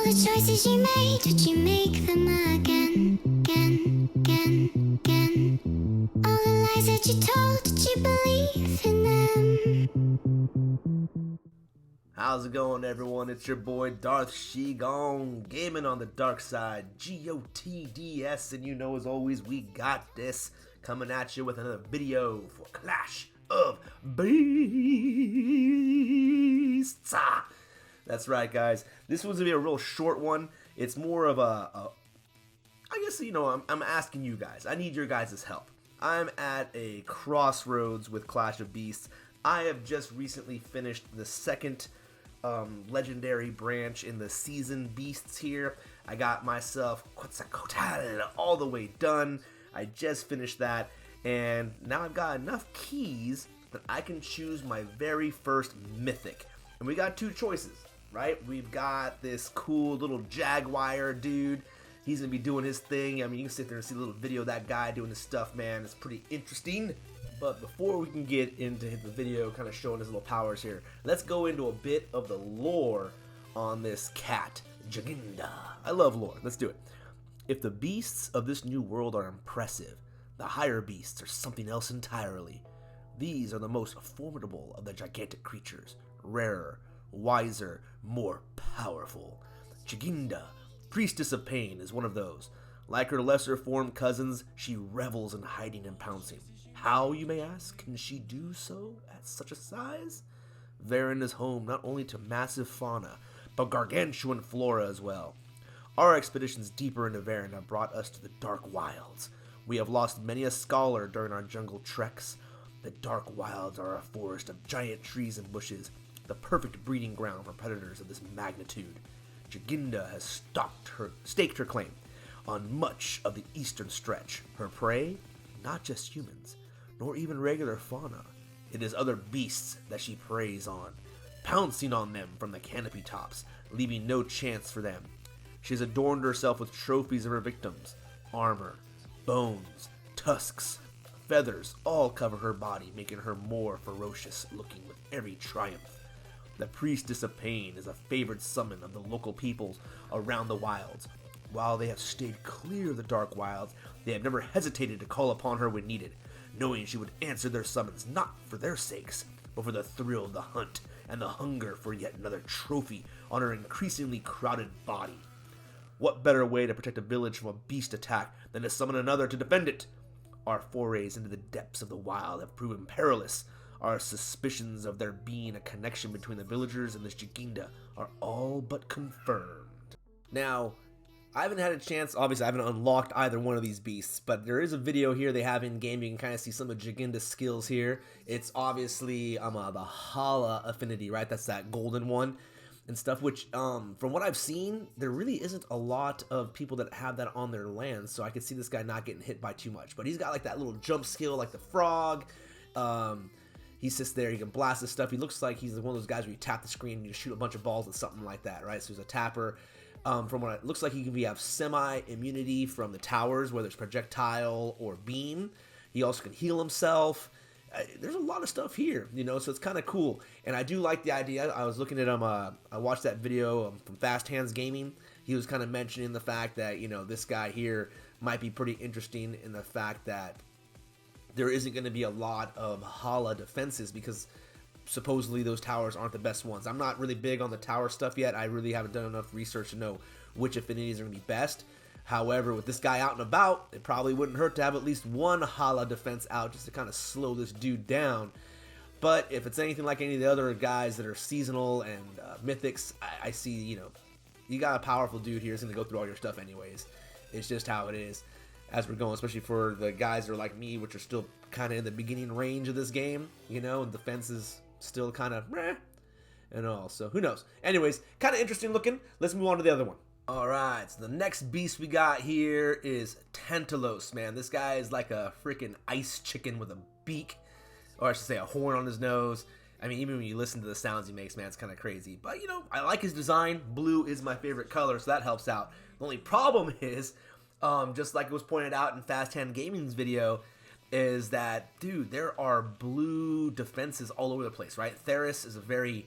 the choices you made, did you make them again, again, again, again? All the lies that you told, did you believe in them? How's it going, everyone? It's your boy Darth Shigong, gaming on the dark side, GOTDS, and you know, as always, we got this coming at you with another video for Clash of Beasts. That's right, guys. This one's gonna be a real short one. It's more of I guess, you know, I'm asking you guys. I need your guys' help. I'm at a crossroads with Clash of Beasts. I have just recently finished the second legendary branch in the season beasts here. I got myself Quetzalcoatl all the way done. I just finished that, and now I've got enough keys that I can choose my very first mythic. And we got two choices, right? We've got this cool little jaguar dude. He's gonna be doing his thing. I mean, you can sit there and see a little video of that guy doing his stuff, man. It's pretty interesting. But before we can get into the video kind of showing his little powers here, let's go into a bit of the lore on this cat, Jaginda. I love lore. Let's do it. If the beasts of this new world are impressive, the higher beasts are something else entirely. These are the most formidable of the gigantic creatures, rarer, wiser, more powerful. Jaginda, priestess of pain, is one of those. Like her lesser form cousins, she revels in hiding and pouncing. How, you may ask, can she do so at such a size? Varen is home not only to massive fauna, but gargantuan flora as well. Our expeditions deeper into Varen have brought us to the dark wilds. We have lost many a scholar during our jungle treks. The dark wilds are a forest of giant trees and bushes, the perfect breeding ground for predators of this magnitude. Jaginda has staked her claim on much of the eastern stretch. Her prey, not just humans, nor even regular fauna. It is other beasts that she preys on, pouncing on them from the canopy tops, leaving no chance for them. She has adorned herself with trophies of her victims. Armor, bones, tusks, feathers all cover her body, making her more ferocious looking with every triumph. The Priestess of Pain is a favored summon of the local peoples around the wilds. While they have stayed clear of the dark wilds, they have never hesitated to call upon her when needed, knowing she would answer their summons not for their sakes, but for the thrill of the hunt and the hunger for yet another trophy on her increasingly crowded body. What better way to protect a village from a beast attack than to summon another to defend it? Our forays into the depths of the wild have proven perilous. Our suspicions of there being a connection between the villagers and this Jaginda are all but confirmed. Now, I haven't had a chance, obviously I haven't unlocked either one of these beasts, but there is a video here they have in game. You can kind of see some of Jaginda's skills here. It's obviously the Hala affinity, right? That's that golden one and stuff, which from what I've seen, there really isn't a lot of people that have that on their lands, so I could see this guy not getting hit by too much. But he's got like that little jump skill like the frog. He sits there, he can blast this stuff. He looks like he's one of those guys where you tap the screen and you shoot a bunch of balls with something like that, right? So he's a tapper. From what it looks like, he can have semi-immunity from the towers, whether it's projectile or beam. He also can heal himself. There's a lot of stuff here, you know, so it's kind of cool. And I do like the idea. I was looking at him, I watched that video from Fast Hands Gaming. He was kind of mentioning the fact that, you know, this guy here might be pretty interesting in the fact that there isn't going to be a lot of Hala defenses because supposedly those towers aren't the best ones. I'm not really big on the tower stuff yet. I really haven't done enough research to know which affinities are going to be best. However, with this guy out and about, it probably wouldn't hurt to have at least one Hala defense out just to kind of slow this dude down. But if it's anything like any of the other guys that are seasonal and mythics, I see, you know, you got a powerful dude here who's going to go through all your stuff anyways. It's just how it is as we're going, especially for the guys that are like me, which are still kind of in the beginning range of this game, you know, and defense is still kind of meh and all, so who knows. Anyways, kind of interesting looking. Let's move on to the other one. Alright, so the next beast we got here is Tentalose, man. This guy is like a freaking ice chicken with a beak, or I should say a horn on his nose. I mean, even when you listen to the sounds he makes, man, it's kind of crazy. But, you know, I like his design. Blue is my favorite color, so that helps out. The only problem is, just like it was pointed out in Fast Hand Gaming's video, is that, dude, there are blue defenses all over the place, right? Theris is a very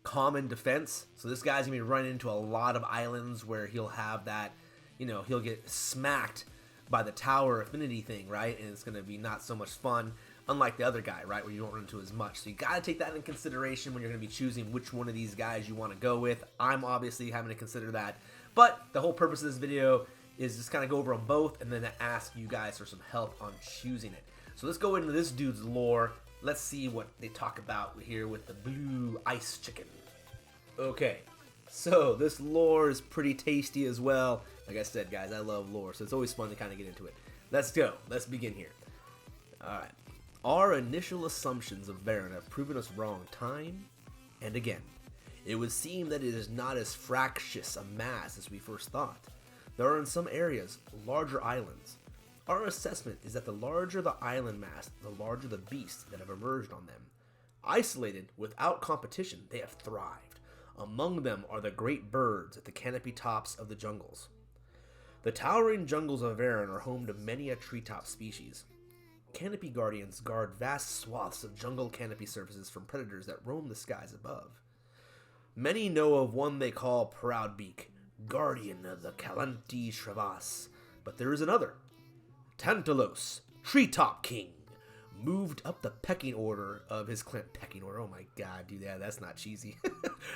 common defense. So this guy's going to be running into a lot of islands where he'll have that, he'll get smacked by the tower affinity thing, right? And it's going to be not so much fun, unlike the other guy, right, where you don't run into as much. So you got to take that in consideration when you're going to be choosing which one of these guys you want to go with. I'm obviously having to consider that. But the whole purpose of this video is just kind of go over them both and then to ask you guys for some help on choosing it. So let's go into this dude's lore. Let's see what they talk about here with the blue ice chicken. Okay, so this lore is pretty tasty as well. Like I said, guys, I love lore, so it's always fun to kind of get into it. Let's go. Let's begin here. Alright. Our initial assumptions of Varen have proven us wrong time and again. It would seem that it is not as fractious a mass as we first thought. There are in some areas larger islands. Our assessment is that the larger the island mass, the larger the beasts that have emerged on them. Isolated, without competition, they have thrived. Among them are the great birds at the canopy tops of the jungles. The towering jungles of Varen are home to many a treetop species. Canopy guardians guard vast swaths of jungle canopy surfaces from predators that roam the skies above. Many know of one they call Proudbeak, guardian of the Calanti Shrevas, but there is another, Tentalose, treetop king, moved up the pecking order of his clan. Pecking order, oh my god, dude, that's not cheesy.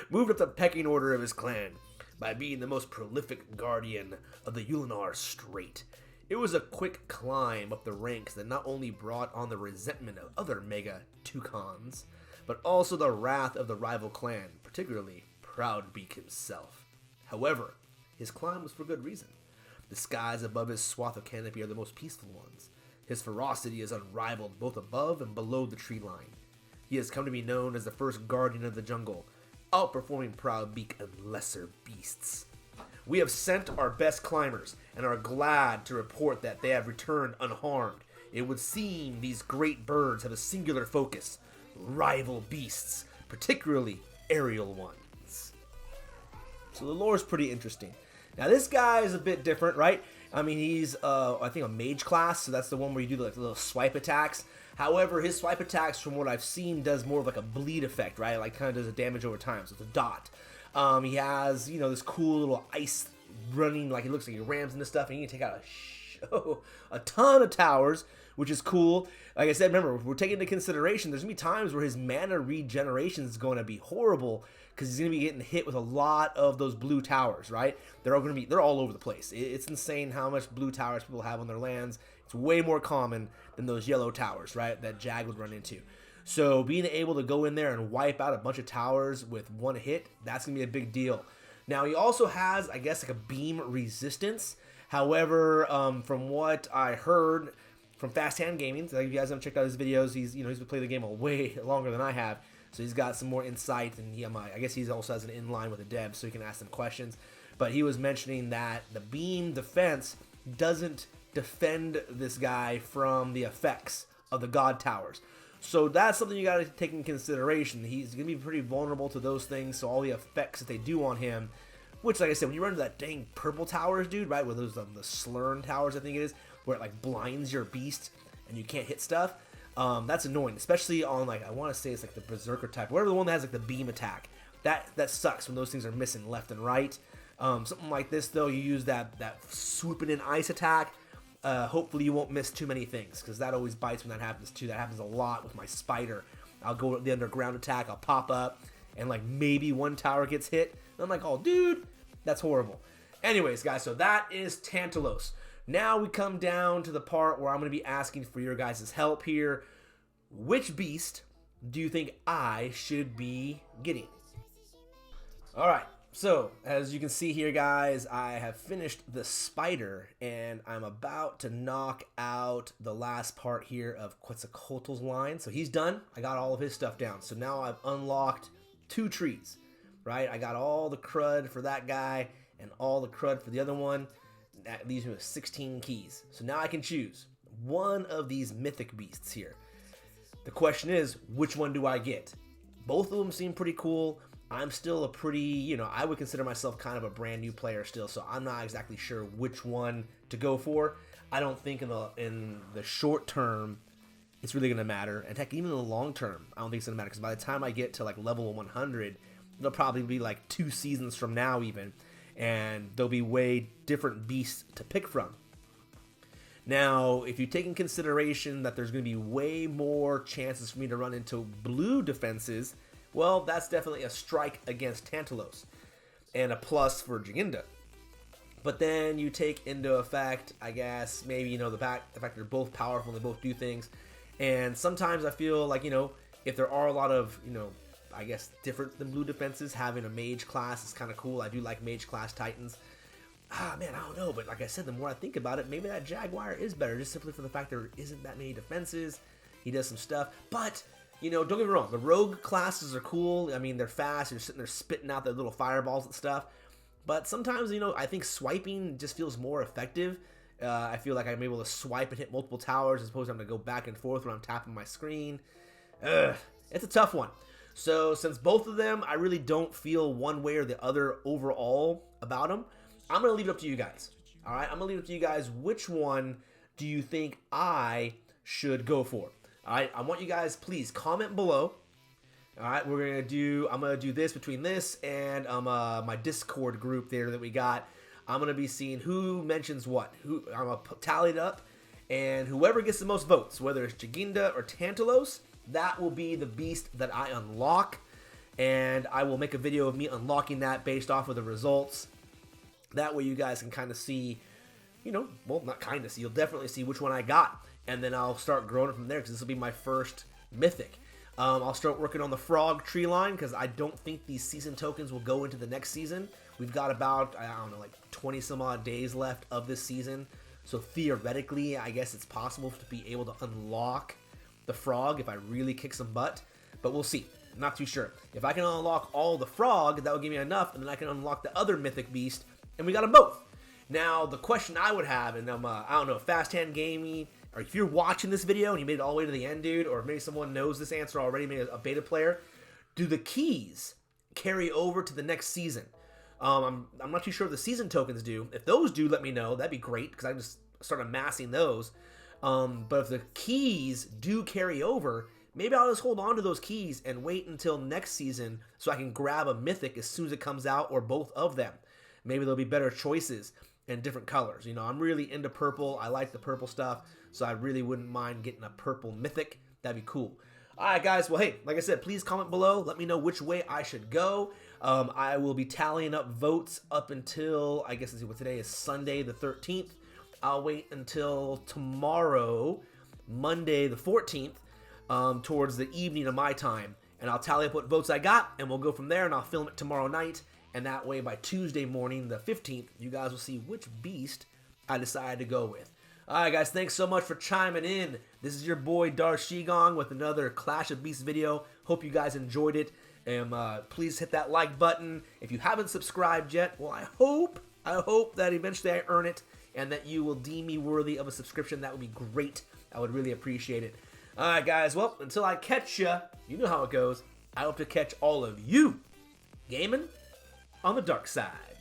Moved up the pecking order of his clan by being the most prolific guardian of the Yulinar Strait. It was a quick climb up the ranks that not only brought on the resentment of other mega toucans, but also the wrath of the rival clan, particularly Proudbeak himself. However, his climb was for good reason. The skies above his swath of canopy are the most peaceful ones. His ferocity is unrivaled both above and below the tree line. He has come to be known as the first guardian of the jungle, outperforming Proudbeak and lesser beasts. We have sent our best climbers and are glad to report that they have returned unharmed. It would seem these great birds have a singular focus: rival beasts, particularly aerial ones. So the lore is pretty interesting. Now this guy is a bit different, right? I mean, he's, I think a mage class, so that's the one where you do like the little swipe attacks. However, his swipe attacks, from what I've seen, does more of like a bleed effect, right? Like kind of does a damage over time, so it's a dot. He has, this cool little ice running, like it looks like he rams into stuff, and he can take out a ton of towers, which is cool. Like I said, remember, we're taking into consideration, there's going to be times where his mana regeneration is going to be horrible, because he's going to be getting hit with a lot of those blue towers, right? They're all over the place. It's insane how much blue towers people have on their lands. It's way more common than those yellow towers, right, that Jag would run into. So being able to go in there and wipe out a bunch of towers with one hit, that's going to be a big deal. Now, he also has, I guess, like a beam resistance. However, from what I heard from Fast Hand Gaming, so if you guys haven't checked out his videos, he's been playing the game way longer than I have. So he's got some more insight, and I guess he also has an inline with the devs, so he can ask them questions. But he was mentioning that the beam defense doesn't defend this guy from the effects of the god towers. So that's something you got to take into consideration. He's going to be pretty vulnerable to those things, so all the effects that they do on him, which, like I said, when you run into that dang purple towers, dude, right, where those the Slurn towers, I think it is, where it like blinds your beast and you can't hit stuff, that's annoying, especially on, like, I want to say it's like the Berserker type, whatever the one that has like the beam attack. That sucks when those things are missing left and right. Something like this, though, you use that swooping in ice attack. Hopefully you won't miss too many things, because that always bites when that happens too. That happens a lot with my spider. I'll go with the underground attack, I'll pop up, and like maybe one tower gets hit. And I'm like, oh dude, that's horrible. Anyways, guys, so that is Tentalose. Now we come down to the part where I'm going to be asking for your guys' help here. Which beast do you think I should be getting? Alright. So, as you can see here, guys, I have finished the spider, and I'm about to knock out the last part here of Quetzalcoatl's line. So he's done. I got all of his stuff down. So now I've unlocked 2 trees, right? I got all the crud for that guy and all the crud for the other one. That leaves me with 16 keys. So now I can choose one of these mythic beasts here. The question is, which one do I get? Both of them seem pretty cool. I'm still a pretty, I would consider myself kind of a brand new player still, so I'm not exactly sure which one to go for. I don't think in the short term it's really going to matter. And heck, even in the long term, I don't think it's going to matter, because by the time I get to like level 100, it'll probably be like 2 seasons from now even, and there'll be way different beasts to pick from. Now, if you take in consideration that there's going to be way more chances for me to run into blue defenses, well, that's definitely a strike against Tentalose, and a plus for Jaginda. But then you take into effect, I guess, maybe, the fact they're both powerful and they both do things. And sometimes I feel like, if there are a lot of, I guess, different than blue defenses, having a mage class is kind of cool. I do like mage class titans. Man, I don't know. But like I said, the more I think about it, maybe that Jaguar is better, just simply for the fact there isn't that many defenses. He does some stuff. But, don't get me wrong. The rogue classes are cool. I mean, they're fast. You're sitting there spitting out their little fireballs and stuff. But sometimes, I think swiping just feels more effective. I feel like I'm able to swipe and hit multiple towers as opposed to having to go back and forth when I'm tapping my screen. It's a tough one. So since both of them, I really don't feel one way or the other overall about them, I'm going to leave it up to you guys. All right, I'm going to leave it up to you guys. Which one do you think I should go for? All right, I want you guys, please comment below. All right, I'm gonna do this between this and my Discord group there that we got. I'm gonna be seeing who mentions what. I'm gonna tally it up, and whoever gets the most votes, whether it's Jaginda or Tentalose, that will be the beast that I unlock, and I will make a video of me unlocking that based off of the results. That way, you guys can kind of see, well, not kind of see. You'll definitely see which one I got, and then I'll start growing it from there because this will be my first Mythic. I'll start working on the frog tree line because I don't think these season tokens will go into the next season. We've got about, I don't know, like 20 some odd days left of this season. So theoretically, I guess it's possible to be able to unlock the frog if I really kick some butt. But we'll see. I'm not too sure. If I can unlock all the frog, that will give me enough, and then I can unlock the other mythic beast, and we got them both. Now, the question I would have, and I don't know, Fast Hand Gaming, or if you're watching this video and you made it all the way to the end, dude, or maybe someone knows this answer already, maybe a beta player, do the keys carry over to the next season? I'm not too sure if the season tokens do. If those do, let me know. That'd be great, because I can just start amassing those. But if the keys do carry over, maybe I'll just hold on to those keys and wait until next season so I can grab a mythic as soon as it comes out, or both of them. Maybe there'll be better choices and different colors. I'm really into purple. I like the purple stuff, so I really wouldn't mind getting a purple mythic. That'd be cool. All right, guys. Well, hey, like I said, please comment below. Let me know which way I should go. I will be tallying up votes up until, I guess, let's see, what today is, Sunday the 13th. I'll wait until tomorrow, Monday the 14th, towards the evening of my time, and I'll tally up what votes I got, and we'll go from there, and I'll film it tomorrow night. And that way, by Tuesday morning, the 15th, you guys will see which beast I decided to go with. All right, guys, thanks so much for chiming in. This is your boy, Darth Shigong, with another Clash of Beasts video. Hope you guys enjoyed it. And please hit that like button. If you haven't subscribed yet, well, I hope that eventually I earn it and that you will deem me worthy of a subscription. That would be great. I would really appreciate it. All right, guys, well, until I catch ya, you know how it goes. I hope to catch all of you gaming on the dark side.